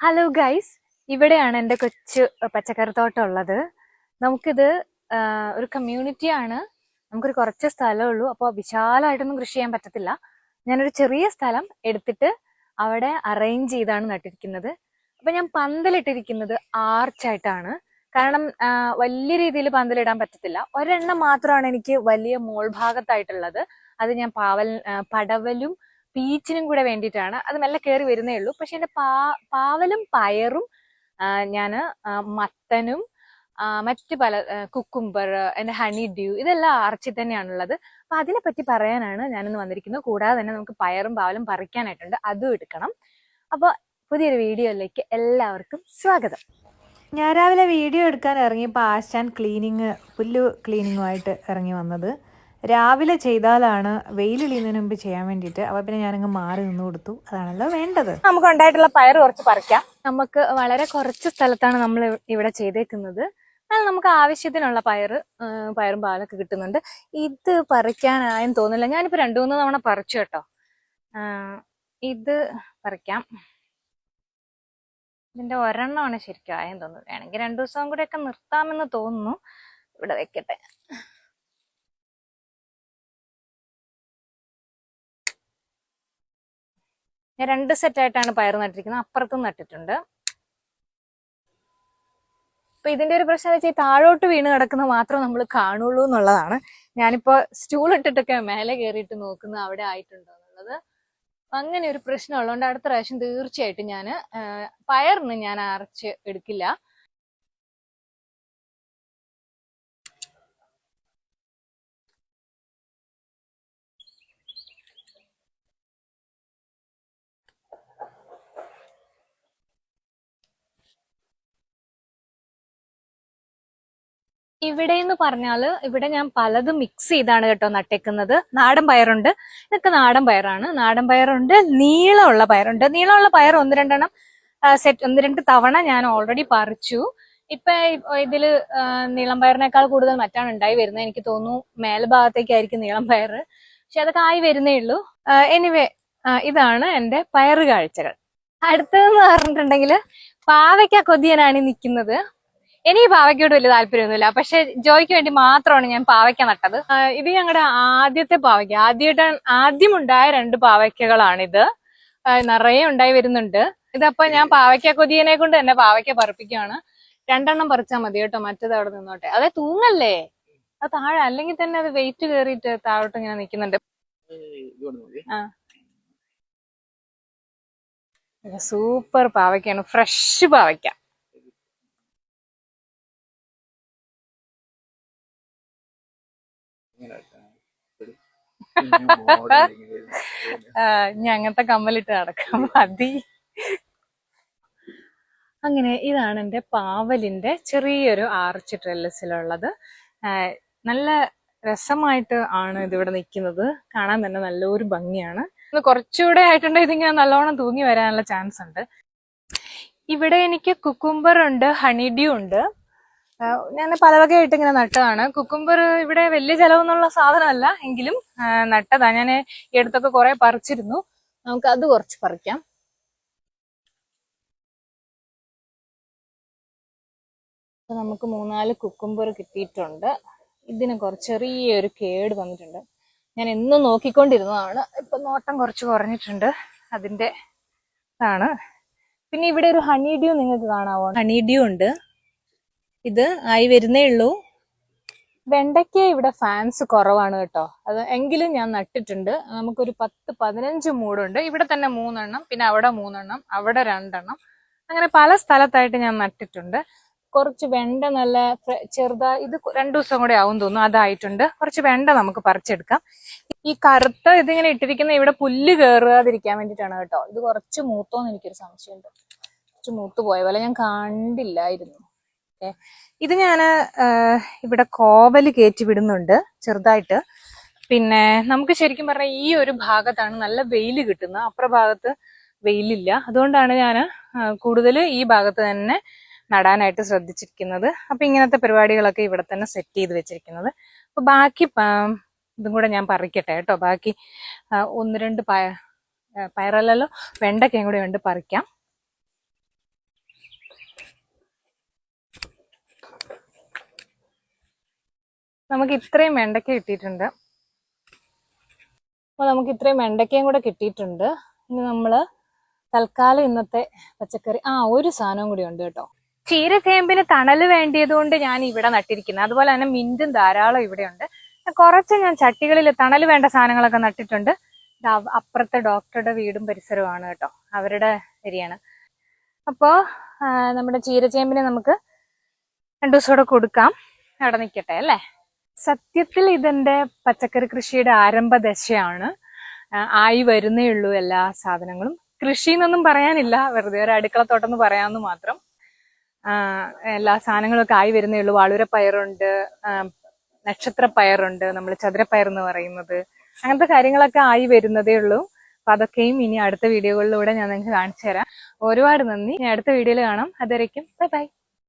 Hello guys, ഇവിടെയാണ് എൻ്റെ കൊച്ചു പച്ചക്കറിത്തോട്ടം ഉള്ളത്. നമുക്കിത് ഒരു കമ്മ്യൂണിറ്റിയാണ്. നമുക്കൊരു കുറച്ച് സ്ഥലമേ ഉള്ളൂ. അപ്പോൾ വിശാലമായിട്ടൊന്നും കൃഷി ചെയ്യാൻ പറ്റത്തില്ല. ഞാനൊരു ചെറിയ സ്ഥലം എടുത്തിട്ട് അവിടെ അറേഞ്ച് ചെയ്താണ് നട്ടിരിക്കുന്നത്. അപ്പം ഞാൻ പന്തലിട്ടിരിക്കുന്നത് ആർച്ചായിട്ടാണ്. കാരണം വലിയ രീതിയിൽ പന്തലിടാൻ പറ്റത്തില്ല. ഒരെണ്ണം മാത്രമാണ് എനിക്ക് വലിയ മോൾ ഭാഗത്തായിട്ടുള്ളത്. അത് ഞാൻ പടവലും പീച്ചിനും കൂടെ വേണ്ടിയിട്ടാണ്. അത് മെല്ലെ കയറി വരുന്നേ ഉള്ളൂ. പക്ഷെ എൻ്റെ പാവലും പയറും ഞാൻ മത്തനും മറ്റ് പല കുക്കുംബർ, എൻ്റെ ഹണി ഡ്യൂ, ഇതെല്ലാം ആർച്ചിൽ തന്നെയാണുള്ളത്. അപ്പൊ അതിനെപ്പറ്റി പറയാനാണ് ഞാനിന്ന് വന്നിരിക്കുന്നത്. കൂടാതെ തന്നെ നമുക്ക് പയറും പാവലും പറിക്കാനായിട്ടുണ്ട്, അതും എടുക്കണം. അപ്പോൾ പുതിയൊരു വീഡിയോയിലേക്ക് എല്ലാവർക്കും സ്വാഗതം. ഞാൻ രാവിലെ വീഡിയോ എടുക്കാൻ ഇറങ്ങിയപ്പോൾ ആശാൻ പുല്ല് ക്ലീനിങ്ങുമായിട്ട് ഇറങ്ങി വന്നത്. രാവിലെ ചെയ്താലാണ് വെയിലിളിയുന്നതിന് മുമ്പ് ചെയ്യാൻ വേണ്ടിയിട്ട്. അപ്പോൾ പിന്നെ ഞാനങ്ങ് മാറി നിന്ന് കൊടുത്തു. അതാണല്ലോ വേണ്ടത്. നമുക്ക് ഉണ്ടായിട്ടുള്ള പയർ കുറച്ച് പറിക്കാം. നമുക്ക് വളരെ കുറച്ച് സ്ഥലത്താണ് നമ്മൾ ഇവിടെ ചെയ്തേക്കുന്നത്. എന്നാൽ നമുക്ക് ആവശ്യത്തിനുള്ള പയറും പാലൊക്കെ കിട്ടുന്നുണ്ട്. ഇത് പറിക്കാനായെന്ന് തോന്നില്ല. ഞാനിപ്പോൾ 2-3 തവണ പറിച്ചു കേട്ടോ. ഇത് പറിക്കാം. ഇതിന്റെ ഒരെണ്ണമാണ് ശരിക്കും ആയെന്ന് തോന്നുന്നു. വേണമെങ്കിൽ 2 ദിവസം കൂടെയൊക്കെ നിർത്താമെന്ന് തോന്നുന്നു. ഇവിടെ വെക്കട്ടെ. ഞാൻ 2 സെറ്റായിട്ടാണ് പയർ നട്ടിരിക്കുന്നത്. അപ്പുറത്തും നട്ടിട്ടുണ്ട്. അപ്പൊ ഇതിന്റെ ഒരു പ്രശ്നം വെച്ചാൽ താഴോട്ട് വീണ് കിടക്കുന്നത് മാത്രം നമ്മൾ കാണുള്ളൂ എന്നുള്ളതാണ്. ഞാനിപ്പോ സ്റ്റൂൾ ഇട്ടിട്ടൊക്കെ മേലെ കയറിയിട്ട് നോക്കുന്നത് അവിടെ ആയിട്ടുണ്ടോ എന്നുള്ളത്. അങ്ങനെ ഒരു പ്രശ്നം ഉള്ളതുകൊണ്ട് അടുത്ത പ്രാവശ്യം തീർച്ചയായിട്ടും പയറിന് ഞാൻ അരച്ച് എടുക്കില്ല. ഇവിടെ എന്ന് പറഞ്ഞാല് ഇവിടെ ഞാൻ പലതും മിക്സ് ചെയ്താണ് കേട്ടോ നട്ടേക്കുന്നത്. നാടൻ പയറുണ്ട്, ഇതൊക്കെ നാടൻ പയറാണ്. നാടൻ പയറുണ്ട്, നീളമുള്ള പയറുണ്ട്. നീളമുള്ള പയർ 1-2 തവണ ഞാൻ ഓൾറെഡി പറിച്ചു. ഇപ്പൊ ഇതില് നീളം പയറിനേക്കാൾ കൂടുതൽ മറ്റാണ് ഉണ്ടായി വരുന്നത്. എനിക്ക് തോന്നുന്നു മേൽഭാഗത്തേക്കായിരിക്കും നീളം പയറ്. പക്ഷെ അതൊക്കെ ആയി വരുന്നേ ഉള്ളൂ. എനിവേ, ഇതാണ് എന്റെ പയറ് കാഴ്ചകൾ. അടുത്തതെന്ന് പറഞ്ഞിട്ടുണ്ടെങ്കിൽ പാവയ്ക്ക കൊതിയനാണ് നിൽക്കുന്നത്. എനിക്ക് പാവയ്ക്കയോട് വലിയ താല്പര്യമൊന്നുമില്ല. പക്ഷെ ജോയ്ക്ക് വേണ്ടി മാത്രമാണ് ഞാൻ പാവയ്ക്ക നട്ടത്. ഇത് ഞങ്ങളുടെ ആദ്യത്തെ പാവയ്ക്ക. ആദ്യമുണ്ടായ 2 പാവയ്ക്കകളാണിത്. നിറയെ ഉണ്ടായി വരുന്നുണ്ട്. ഇതപ്പൊ ഞാൻ പാവയ്ക്ക കൊതിയനെ കൊണ്ട് തന്നെ പാവയ്ക്ക പറിപ്പിക്കുകയാണ്. 2 എണ്ണം പറിച്ചാൽ മതി കേട്ടോ, മറ്റേത് അവിടെ നിന്നോട്ടെ. അതെ, തൂങ്ങല്ലേ, അത് താഴെ. അല്ലെങ്കിൽ തന്നെ അത് വെയിറ്റ് കയറിയിട്ട് താഴോട്ട് ഇങ്ങനെ നിൽക്കുന്നുണ്ട്. സൂപ്പർ പാവയ്ക്കാണ്, ഫ്രഷ് പാവയ്ക്ക. ഇനി അങ്ങനത്തെ കമ്മലിട്ട് നടക്കാം മതി. അങ്ങനെ ഇതാണ് എൻ്റെ പാവലിന്റെ ചെറിയൊരു ആർച്ച് ട്രെല്ലസിലുള്ളത്. നല്ല രസമായിട്ട് ആണ് ഇതിവിടെ നിൽക്കുന്നത്. കാണാൻ തന്നെ നല്ലൊരു ഭംഗിയാണ്. കുറച്ചുകൂടെ ആയിട്ടുണ്ടെങ്കിൽ ഇതിങ്ങനെ നല്ലോണം തൂങ്ങി വരാനുള്ള ചാൻസ് ഉണ്ട്. ഇവിടെ എനിക്ക് കുക്കുംബർ ഉണ്ട്, ഹണിഡ്യൂ ഉണ്ട്. ഞാൻ പല വകയായിട്ട് ഇങ്ങനെ നട്ടതാണ്. കുക്കുംബർ ഇവിടെ വലിയ ചെലവൊന്നുള്ള സാധനമല്ല, എങ്കിലും നട്ടതാ. ഞാൻ ഈ അടുത്തൊക്കെ കുറെ പറിച്ചിരുന്നു. നമുക്ക് അത് കുറച്ച് പറിക്കാം. അപ്പൊ നമുക്ക് 3-4 കുക്കുംബർ കിട്ടിയിട്ടുണ്ട്. ഇതിന് ചെറിയൊരു കേട് വന്നിട്ടുണ്ട്. ഞാൻ എന്നും നോക്കിക്കൊണ്ടിരുന്നതാണ്. ഇപ്പൊ നോട്ടം കുറച്ച് കുറഞ്ഞിട്ടുണ്ട്. അതിന്റെ ആണ്. പിന്നെ ഇവിടെ ഒരു ഹണിഡ്യൂ നിങ്ങൾക്ക് കാണാവോ? ഹണിഡ്യൂ ഉണ്ട്. ഇത് ആയി വരുന്നേ ഉള്ളൂ. വെണ്ടയ്ക്ക ഇവിടെ ഫാൻസ് കുറവാണ് കേട്ടോ. എങ്കിലും ഞാൻ നട്ടിട്ടുണ്ട്. നമുക്കൊരു 10-15 മൂടുണ്ട്. ഇവിടെ തന്നെ 3 എണ്ണം, പിന്നെ അവിടെ 3 എണ്ണം, അവിടെ 2 എണ്ണം, അങ്ങനെ പല സ്ഥലത്തായിട്ട് ഞാൻ നട്ടിട്ടുണ്ട്. കുറച്ച് വെണ്ട നല്ല ചെറുതായി, ഇത് 2 ദിവസം കൂടെ ആവും തോന്നുന്നു, അതായിട്ടുണ്ട്. കുറച്ച് വെണ്ട നമുക്ക് പറിച്ചെടുക്കാം. ഈ കറുത്ത ഇതിങ്ങനെ ഇട്ടിരിക്കുന്ന ഇവിടെ പുല്ല് കയറാതിരിക്കാൻ വേണ്ടിയിട്ടാണ് കേട്ടോ. ഇത് കുറച്ച് മൂത്തോന്ന് എനിക്കൊരു സംശയമുണ്ട്. കുറച്ച് മൂത്ത് പോയ പോലെ, ഞാൻ കണ്ടില്ലായിരുന്നു. ഇത് ഞാൻ ഇവിടെ കോവല് കയറ്റി വിടുന്നുണ്ട് ചെറുതായിട്ട്. പിന്നെ നമുക്ക് ശരിക്കും പറഞ്ഞാൽ ഈ ഒരു ഭാഗത്താണ് നല്ല വെയിൽ കിട്ടുന്നത്. അപ്പുറ ഭാഗത്ത് വെയിലില്ല. അതുകൊണ്ടാണ് ഞാൻ കൂടുതൽ ഈ ഭാഗത്ത് തന്നെ നടാനായിട്ട് ശ്രദ്ധിച്ചിരിക്കുന്നത്. അപ്പൊ ഇങ്ങനത്തെ പരിപാടികളൊക്കെ ഇവിടെ തന്നെ സെറ്റ് ചെയ്ത് വെച്ചിരിക്കുന്നത്. അപ്പൊ ബാക്കി ഇതും കൂടെ ഞാൻ പറിക്കട്ടെ കേട്ടോ. ബാക്കി 1-2 പയറല്ലല്ലോ, വെണ്ടയ്ക്കയും കൂടെ ഉണ്ട്, പറിക്കാം. നമുക്ക് ഇത്രയും വെണ്ടയ്ക്ക കിട്ടിയിട്ടുണ്ട്. അപ്പോൾ നമുക്ക് ഇത്രയും വെണ്ടയ്ക്കയും കൂടെ കിട്ടിയിട്ടുണ്ട്. ഇനി നമ്മൾ തൽക്കാലം ഇന്നത്തെ പച്ചക്കറി ഒരു സാധനവും കൂടി ഉണ്ട് കേട്ടോ. ചീരചേമ്പിന് തണല് വേണ്ടിയതുകൊണ്ട് ഞാൻ ഇവിടെ നട്ടിരിക്കുന്നത്. അതുപോലെ തന്നെ മിന്റും ധാരാളം ഇവിടെ ഉണ്ട്. കുറച്ച് ഞാൻ ചട്ടികളിൽ തണല് വേണ്ട സാധനങ്ങളൊക്കെ നട്ടിട്ടുണ്ട്. അപ്പുറത്തെ ഡോക്ടറുടെ വീടും പരിസരവുമാണ് കേട്ടോ, അവരുടെ ഏരിയയാണ്. അപ്പോൾ നമ്മുടെ ചീരചേമ്പിനെ നമുക്ക് 2 ദിവസം കൂടെ കൊടുക്കാം. അവിടെ നിൽക്കട്ടെ അല്ലേ. സത്യത്തിൽ ഇതെന്റെ പച്ചക്കറി കൃഷിയുടെ ആരംഭ ദശയാണ്. ആയി വരുന്നേ ഉള്ളൂ എല്ലാ സാധനങ്ങളും. കൃഷി എന്നൊന്നും പറയാനില്ല, വെറുതെ ഒരു അടുക്കളത്തോട്ടം എന്ന് പറയാമെന്ന് മാത്രം. എല്ലാ സാധനങ്ങളൊക്കെ ആയി വരുന്നേ ഉള്ളൂ. വാളൂരപ്പയറുണ്ട്, നക്ഷത്രപ്പയറുണ്ട്, നമ്മൾ ചതുരപ്പയർ എന്ന് പറയുന്നത്, അങ്ങനത്തെ കാര്യങ്ങളൊക്കെ ആയി വരുന്നതേ ഉള്ളൂ. അപ്പൊ അതൊക്കെയും ഇനി അടുത്ത വീഡിയോകളിലൂടെ ഞാൻ നിങ്ങൾക്ക് കാണിച്ചു തരാം. ഒരുപാട് നന്ദി. ഇനി അടുത്ത വീഡിയോയിൽ കാണാം. അതുവരേക്കും ബൈ ബൈ.